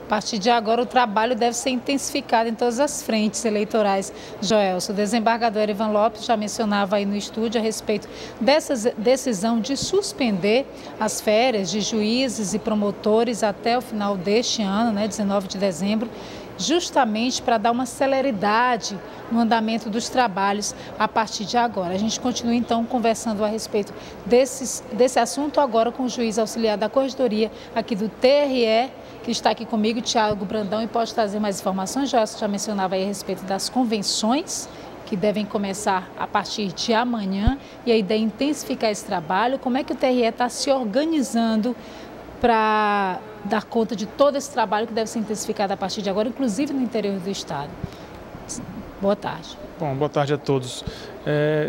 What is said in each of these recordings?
partir de agora, o trabalho deve ser intensificado em todas as frentes eleitorais. Joelson, o desembargador Erivan Lopes já mencionava aí no estúdio a respeito dessa decisão de suspender as férias de juízes e promotores até o final deste ano, né, 19 de dezembro, justamente para dar uma celeridade no andamento dos trabalhos a partir de agora. A gente continua então conversando a respeito desse assunto agora com o juiz auxiliar da Corregedoria aqui do TRE, que está aqui comigo, Tiago Brandão, e pode trazer mais informações. Já mencionava aí a respeito das convenções que devem começar a partir de amanhã, e a ideia é intensificar esse trabalho. Como é que o TRE está se organizando para dar conta de todo esse trabalho que deve ser intensificado a partir de agora, inclusive no interior do estado? Boa tarde. Bom, boa tarde a todos.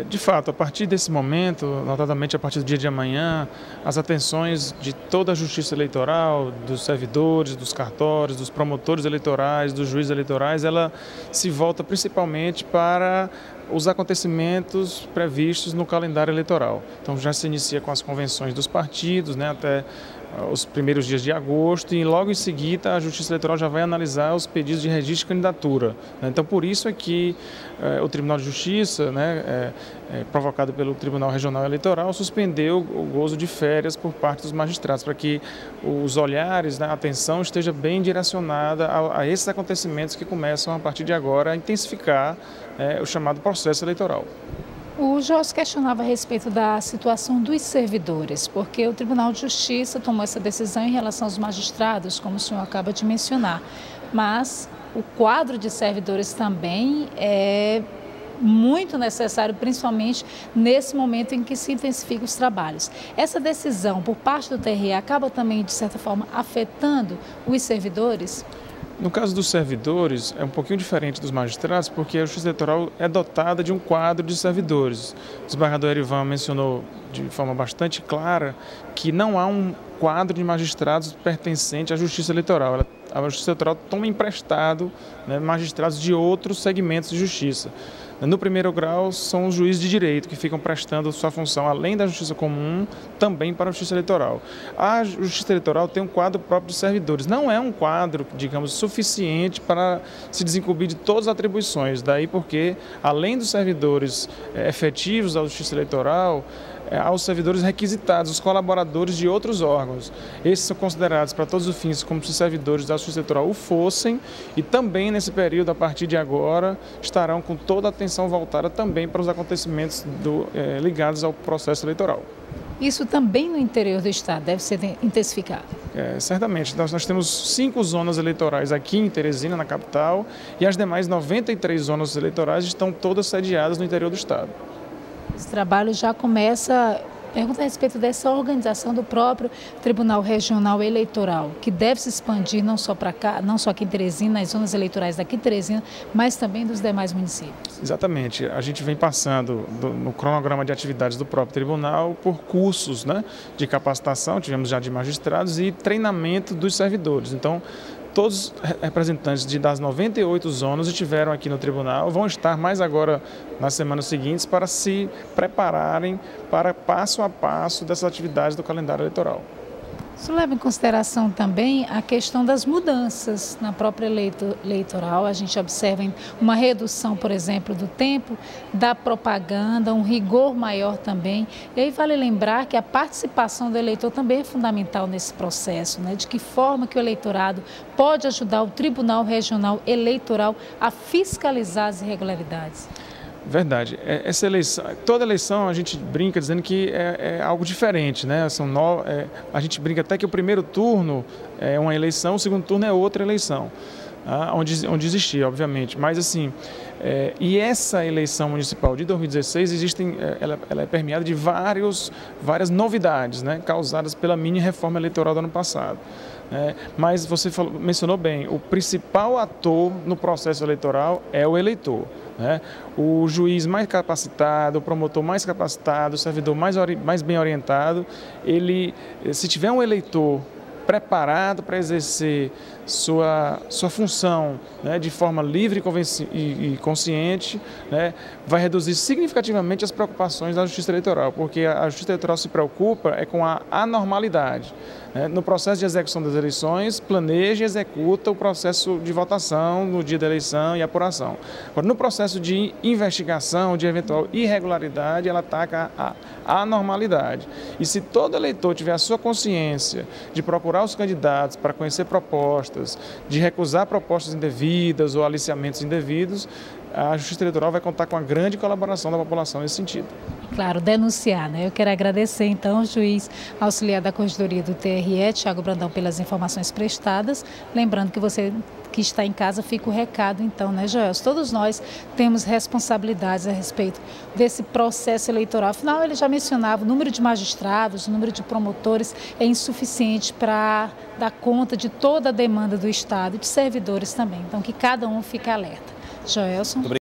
De fato, a partir desse momento, notadamente a partir do dia de amanhã, as atenções de toda a justiça eleitoral, dos servidores, dos cartórios, dos promotores eleitorais, dos juízes eleitorais, ela se volta principalmente para os acontecimentos previstos no calendário eleitoral. Então já se inicia com as convenções dos partidos, né, até os primeiros dias de agosto, e logo em seguida a Justiça Eleitoral já vai analisar os pedidos de registro de candidatura, né? Então por isso é que o Tribunal de Justiça, né, provocado pelo Tribunal Regional Eleitoral, suspendeu o gozo de férias por parte dos magistrados, para que os olhares, né, a atenção esteja bem direcionada a esses acontecimentos que começam a partir de agora a intensificar o chamado processo eleitoral. O Jorge questionava a respeito da situação dos servidores, porque o Tribunal de Justiça tomou essa decisão em relação aos magistrados, como o senhor acaba de mencionar, mas o quadro de servidores também é muito necessário, principalmente nesse momento em que se intensificam os trabalhos. Essa decisão por parte do TRE acaba também, de certa forma, afetando os servidores? No caso dos servidores, é um pouquinho diferente dos magistrados, porque a Justiça Eleitoral é dotada de um quadro de servidores. O desembargador Erivan mencionou de forma bastante clara que não há um quadro de magistrados pertencente à Justiça Eleitoral. A Justiça Eleitoral toma emprestado, né, magistrados de outros segmentos de justiça. No primeiro grau, são os juízes de direito que ficam prestando sua função, além da Justiça Comum, também para a Justiça Eleitoral. A Justiça Eleitoral tem um quadro próprio de servidores. Não é um quadro, digamos, suficiente para se desincumbir de todas as atribuições. Daí porque, além dos servidores efetivos da Justiça Eleitoral, aos servidores requisitados, os colaboradores de outros órgãos. Esses são considerados para todos os fins como se servidores da Justiça Eleitoral o fossem, e também nesse período, a partir de agora, estarão com toda a atenção voltada também para os acontecimentos ligados ao processo eleitoral. Isso também no interior do estado deve ser intensificado? Certamente. Nós temos 5 zonas eleitorais aqui em Teresina, na capital, e as demais 93 zonas eleitorais estão todas sediadas no interior do estado. Esse trabalho já começa. Pergunta a respeito dessa organização do próprio Tribunal Regional Eleitoral, que deve se expandir não só para cá, não só aqui em Teresina, nas zonas eleitorais daqui de Teresina, mas também dos demais municípios. Exatamente. A gente vem passando no cronograma de atividades do próprio tribunal por cursos, né, de capacitação, tivemos já de magistrados, e treinamento dos servidores. Então, todos os representantes das 98 zonas estiveram aqui no tribunal, vão estar mais agora nas semanas seguintes para se prepararem para passo a passo dessas atividades do calendário eleitoral. Isso leva em consideração também a questão das mudanças na própria eleitoral. A gente observa uma redução, por exemplo, do tempo da propaganda, um rigor maior também. E aí vale lembrar que a participação do eleitor também é fundamental nesse processo, né? De que forma que o eleitorado pode ajudar o Tribunal Regional Eleitoral a fiscalizar as irregularidades. Verdade. Essa eleição, toda eleição a gente brinca dizendo que é algo diferente, né? A gente brinca até que o primeiro turno é uma eleição, o segundo turno é outra eleição, onde existia, obviamente. Mas assim, e essa eleição municipal de 2016 ela é permeada de várias novidades, né? Causadas pela mini reforma eleitoral do ano passado. Mas você mencionou bem, o principal ator no processo eleitoral é o eleitor. O juiz mais capacitado, o promotor mais capacitado, o servidor mais bem orientado, se tiver um eleitor preparado para exercer sua função, né, de forma livre e consciente, né, vai reduzir significativamente as preocupações da Justiça Eleitoral, porque a Justiça Eleitoral se preocupa com a anormalidade. Né? No processo de execução das eleições, planeja e executa o processo de votação no dia da eleição e apuração. Agora, no processo de investigação, de eventual irregularidade, ela ataca a anormalidade. E se todo eleitor tiver a sua consciência de procurar os candidatos para conhecer propostas, de recusar propostas indevidas ou aliciamentos indevidos, a Justiça Eleitoral vai contar com a grande colaboração da população nesse sentido. Claro, denunciar, né? Eu quero agradecer, então, ao juiz auxiliar da Corregedoria do TRE, Thiago Brandão, pelas informações prestadas. Lembrando que você que está em casa, fica o recado, então, né, Joelson? Todos nós temos responsabilidades a respeito desse processo eleitoral. Afinal, ele já mencionava, o número de magistrados, o número de promotores é insuficiente para dar conta de toda a demanda do Estado e de servidores também. Então, que cada um fique alerta. Joelson.